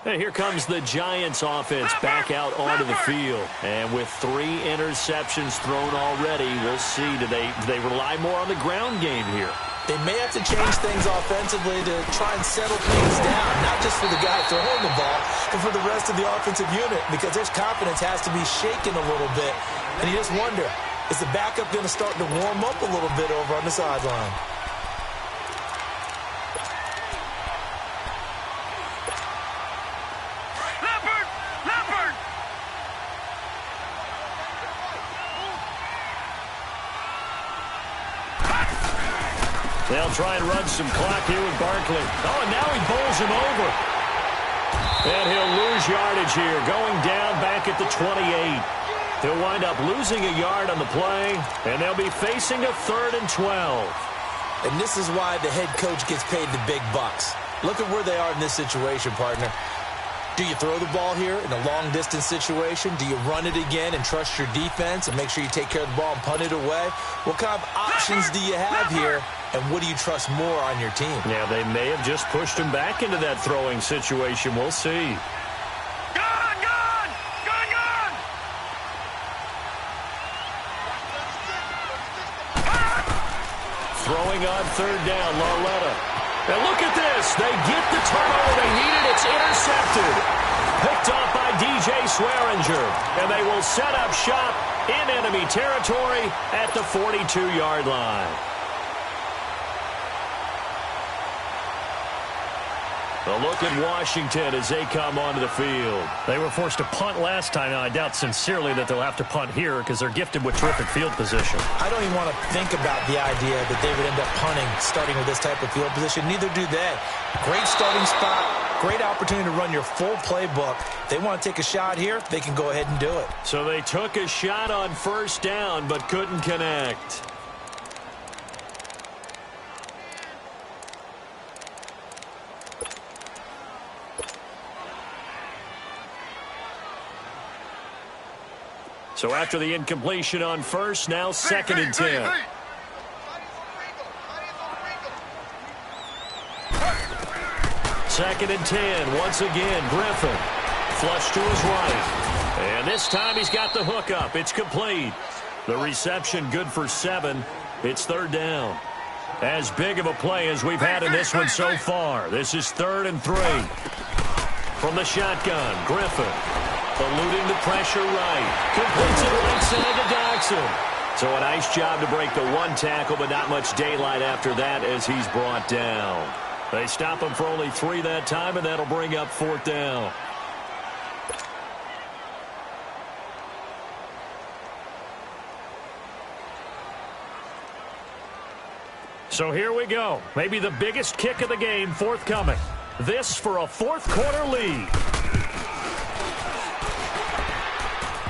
And here comes the Giants offense back out onto the field. And with 3 interceptions thrown already, we'll see. Do they rely more on the ground game here? They may have to change things offensively to try and settle things down, not just for the guy throwing the ball, but for the rest of the offensive unit, because his confidence has to be shaken a little bit. And you just wonder, is the backup going to start to warm up a little bit over on the sideline? They'll try and run some clock here with Barkley. Oh, and now he bowls him over. And he'll lose yardage here, going down back at the 28. He'll wind up losing a yard on the play, and they'll be facing a 3rd and 12. And this is why the head coach gets paid the big bucks. Look at where they are in this situation, partner. Do you throw the ball here in a long-distance situation? Do you run it again and trust your defense and make sure you take care of the ball and punt it away? What kind of options do you have here, and what do you trust more on your team? Yeah, they may have just pushed him back into that throwing situation. We'll see. Throwing on 3rd down, Larletta. And look at this. They get the turnover they needed. It's intercepted. Picked off by DJ Swearinger. And they will set up shop in enemy territory at the 42-yard line. A look at Washington as they come onto the field. They were forced to punt last time. Now, I doubt sincerely that they'll have to punt here because they're gifted with terrific field position. I don't even want to think about the idea that they would end up punting starting with this type of field position. Neither do they. Great starting spot. Great opportunity to run your full playbook. They want to take a shot here, they can go ahead and do it. So they took a shot on 1st down but couldn't connect. So after the incompletion on 1st, now 2nd and 10. Second and 10. Once again, Griffin. Flush to his right. And this time he's got the hook up. It's complete. The reception good for 7. It's 3rd down. As big of a play as we've had in this one so far. This is 3rd and 3. From the shotgun, Griffin. Eluding the pressure right. Completes it right side to Dotson. So a nice job to break the one tackle, but not much daylight after that as he's brought down. They stop him for only 3 that time, and that'll bring up 4th down. So here we go. Maybe the biggest kick of the game forthcoming. This for a 4th quarter lead.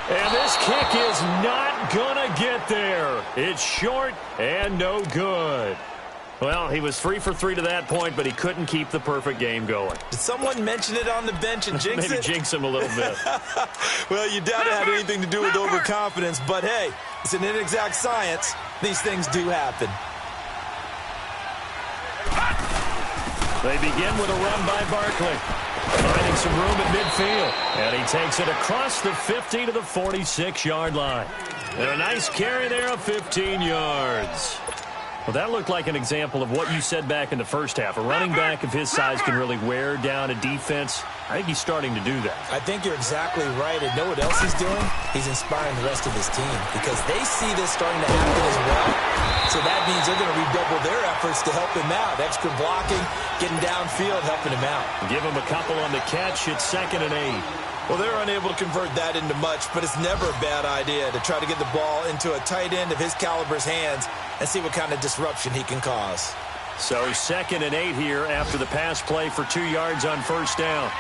And this kick is not going to get there. It's short and no good. Well, he was 3 for 3 to that point, but he couldn't keep the perfect game going. Did someone mention it on the bench and jinx Maybe jinx him a little bit. Well, you doubt it had anything to do with overconfidence, but hey, it's an inexact science. These things do happen. They begin with a run by Barkley, finding some room at midfield, and he takes it across the 50 to the 46-yard line. And a nice carry there of 15 yards. Well, that looked like an example of what you said back in the first half. A running back of his size can really wear down a defense. I think he's starting to do that. I think you're exactly right. And know what else he's doing? He's inspiring the rest of his team because they see this starting to happen as well. So that means they're going to redouble their efforts to help him out. Extra blocking, getting downfield, helping him out. Give him a couple on the catch. It's 2nd and 8. Well, they're unable to convert that into much, but it's never a bad idea to try to get the ball into a tight end of his caliber's hands and see what kind of disruption he can cause. So 2nd and 8 here after the pass play for 2 yards on 1st down.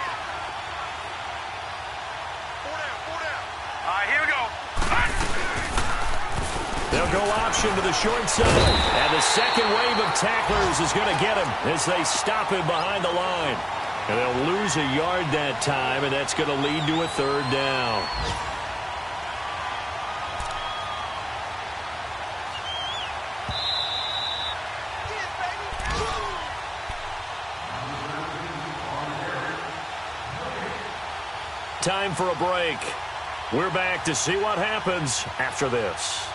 All right, here we go. They'll go option to the short side, and the second wave of tacklers is going to get him as they stop him behind the line. And they'll lose a yard that time, and that's going to lead to a 3rd down. Time for a break. We're back to see what happens after this.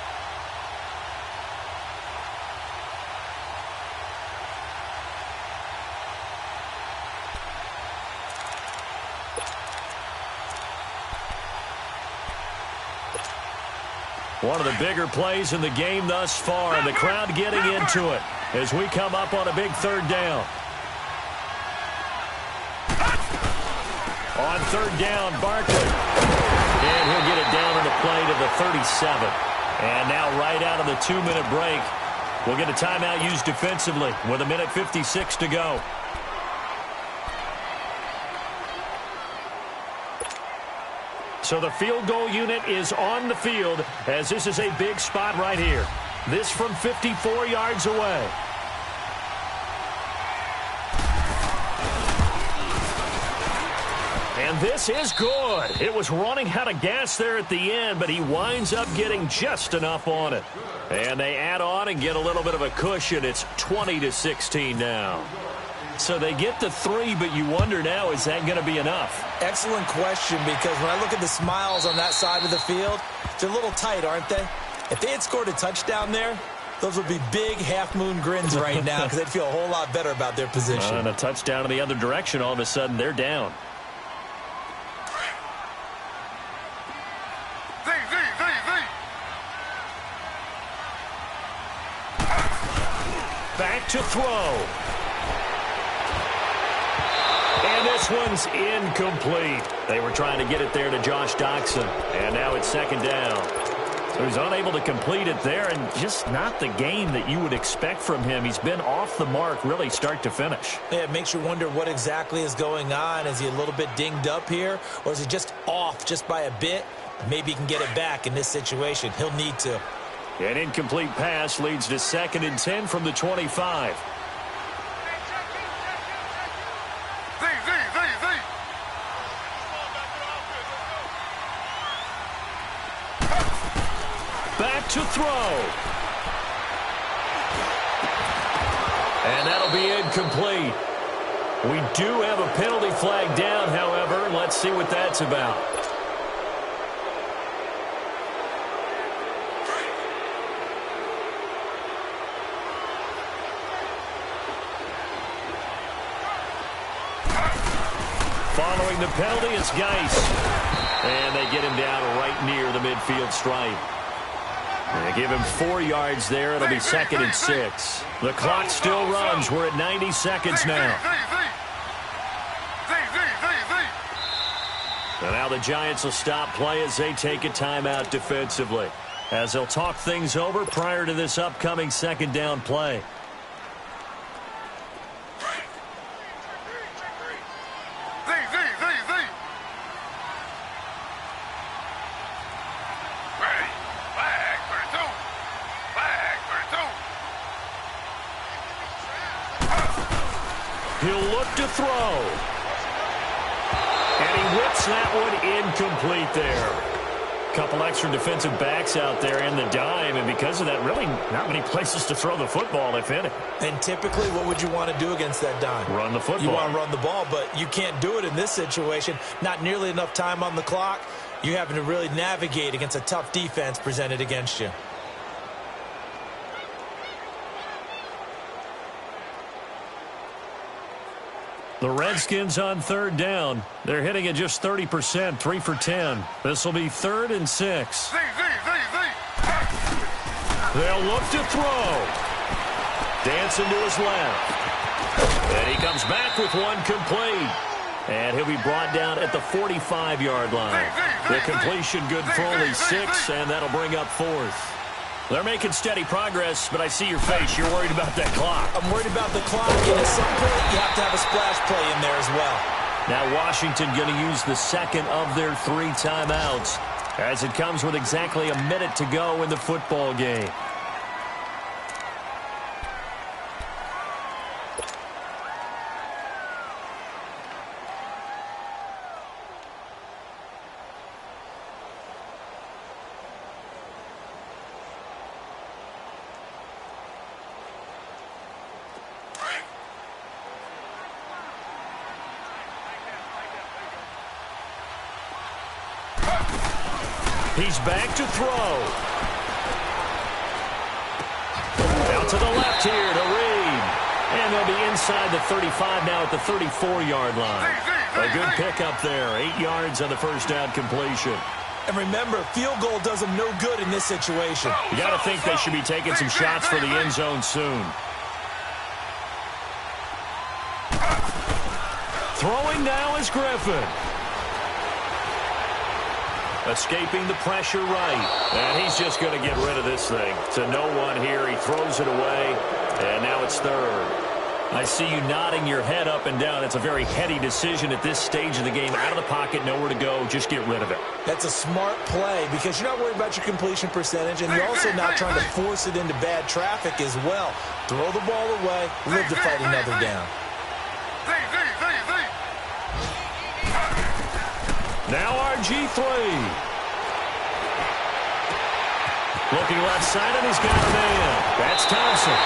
One of the bigger plays in the game thus far, and the crowd getting into it as we come up on a big 3rd down. On 3rd down, Barkley. And he'll get it down on the play to the 37. And now right out of the 2-minute break, we'll get a timeout used defensively with 1:56 to go. So the field goal unit is on the field as this is a big spot right here. This from 54 yards away. And this is good. It was running out of gas there at the end, but he winds up getting just enough on it. And they add on and get a little bit of a cushion. It's 20-16 now. So they get the 3, but you wonder now, is that going to be enough? Excellent question, because when I look at the smiles on that side of the field, they're a little tight, aren't they? If they had scored a touchdown there, those would be big half-moon grins right now because they'd feel a whole lot better about their position. And a touchdown in the other direction, all of a sudden, they're down. Back to throw. And this one's incomplete. They were trying to get it there to Josh Doxson. And now it's 2nd down. So he's unable to complete it there, and just not the game that you would expect from him. He's been off the mark really start to finish. Yeah, it makes you wonder what exactly is going on. Is he a little bit dinged up here, or is he just off just by a bit? Maybe he can get it back in this situation. He'll need to. An incomplete pass leads to 2nd and 10 from the 25. Back to throw. And that'll be incomplete. We do have a penalty flag down, however. Let's see what that's about. Following the penalty, it's Geis. And they get him down right near the midfield stripe. They give him 4 yards there. It'll be 2nd and 6. The clock still runs. We're at 90 seconds now. And now the Giants will stop play as they take a timeout defensively, as they'll talk things over prior to this upcoming 2nd down play. He'll look to throw. And he whips that one incomplete there. Couple extra defensive backs out there in the dime, and because of that, really not many places to throw the football, if any. And typically, what would you want to do against that dime? Run the football. You want to run the ball, but you can't do it in this situation. Not nearly enough time on the clock. You're having to really navigate against a tough defense presented against you. The Redskins on 3rd down. They're hitting at just 30%, 3 for 10. This will be 3rd and 6. They'll look to throw. Dancing to his left. And he comes back with one complete. And he'll be brought down at the 45-yard line. The completion good for only 6, and that'll bring up 4th. They're making steady progress, but I see your face. You're worried about that clock. I'm worried about the clock, and at some point, you have to have a splash play in there as well. Now Washington going to use the 2nd of their 3 timeouts, as it comes with exactly a minute to go in the football game. He's back to throw. Out to the left here to Reed. And they'll be inside the 35 now at the 34-yard line. A good pickup there. 8 yards on the first down completion. And remember, field goal does them no good in this situation. You got to think they should be taking some shots for the end zone soon. Throwing now is Griffin. Escaping the pressure right. And he's just going to get rid of this thing. To no one here. He throws it away. And now it's 3rd. I see you nodding your head up and down. It's a very heady decision at this stage of the game. Out of the pocket, nowhere to go. Just get rid of it. That's a smart play because you're not worried about your completion percentage, and you're also not trying to force it into bad traffic as well. Throw the ball away, live to fight another down. Now RG3. Looking left side, and he's got a man. That's Thompson.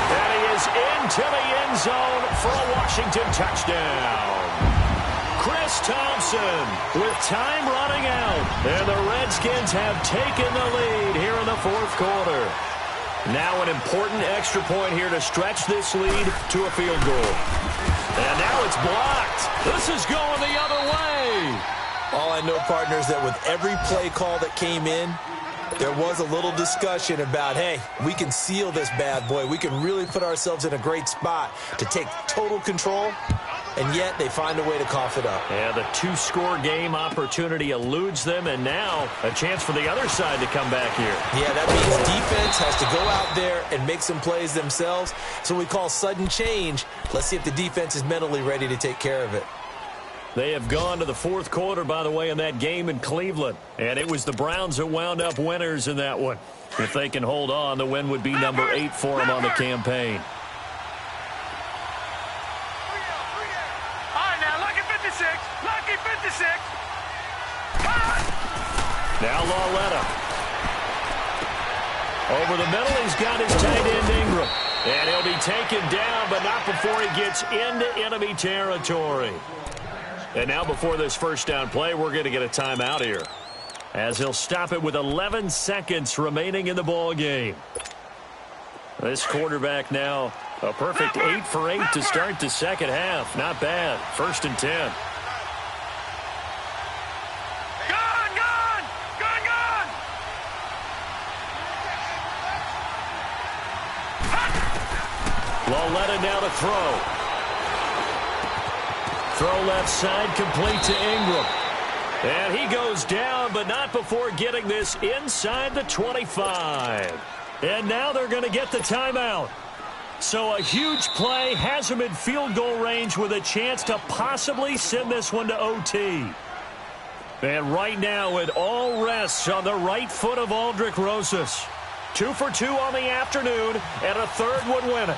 And he is into the end zone for a Washington touchdown. Chris Thompson with time running out. And the Redskins have taken the lead here in the 4th quarter. Now an important extra point here to stretch this lead to a field goal. And now it's blocked. This is going the other way. All I know, partners, that with every play call that came in, there was a little discussion about, hey, we can seal this bad boy. We can really put ourselves in a great spot to take total control, and yet they find a way to cough it up. Yeah, the 2-score game opportunity eludes them, and now a chance for the other side to come back here. Yeah, that means defense has to go out there and make some plays themselves. So we call sudden change. Let's see if the defense is mentally ready to take care of it. They have gone to the 4th quarter, by the way, in that game in Cleveland. And it was the Browns that wound up winners in that one. If they can hold on, the win would be number 8 for them on the campaign. All right, now, lucky 56. Lucky 56. Now Lauletta. Over the middle, he's got his tight end Ingram. And he'll be taken down, but not before he gets into enemy territory. And now before this first down play, we're going to get a timeout here, as he'll stop it with 11 seconds remaining in the ball game. This quarterback now a perfect 8 for 8 to start the second half. Not bad. 1st and 10. Loletta now to throw. Throw left side, complete to Ingram. And he goes down, but not before getting this inside the 25. And now they're going to get the timeout. So a huge play has him in field goal range with a chance to possibly send this one to OT. And right now it all rests on the right foot of Aldrick Rosas. 2 for 2 on the afternoon, and a third would win it.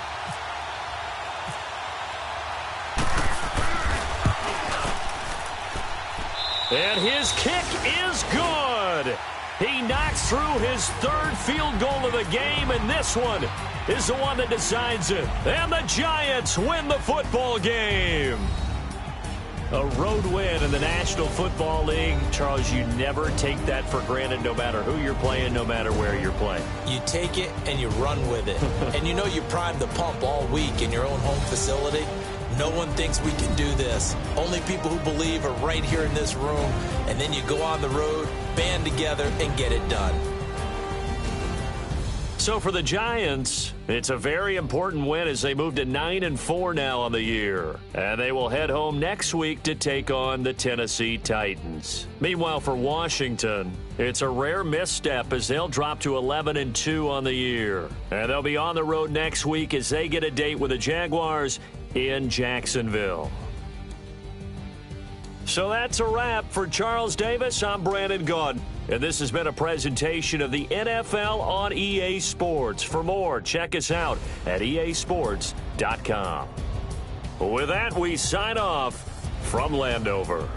And his kick is good. He knocks through his third field goal of the game, and this one is the one that decides it. And the Giants win the football game. A road win in the National Football League. Charles, you never take that for granted no matter who you're playing, no matter where you're playing. You take it and you run with it. And you know you primed the pump all week in your own home facility. No one thinks we can do this. Only people who believe are right here in this room. And then you go on the road, band together, and get it done. So for the Giants, it's a very important win as they move to 9-4 now on the year. And they will head home next week to take on the Tennessee Titans. Meanwhile, for Washington, it's a rare misstep as they'll drop to 11-2 on the year. And they'll be on the road next week as they get a date with the Jaguars in Jacksonville. So that's a wrap. For Charles Davis, I'm Brandon Gaudin. And this has been a presentation of the NFL on EA Sports. For more, check us out at easports.com. With that, we sign off from Landover.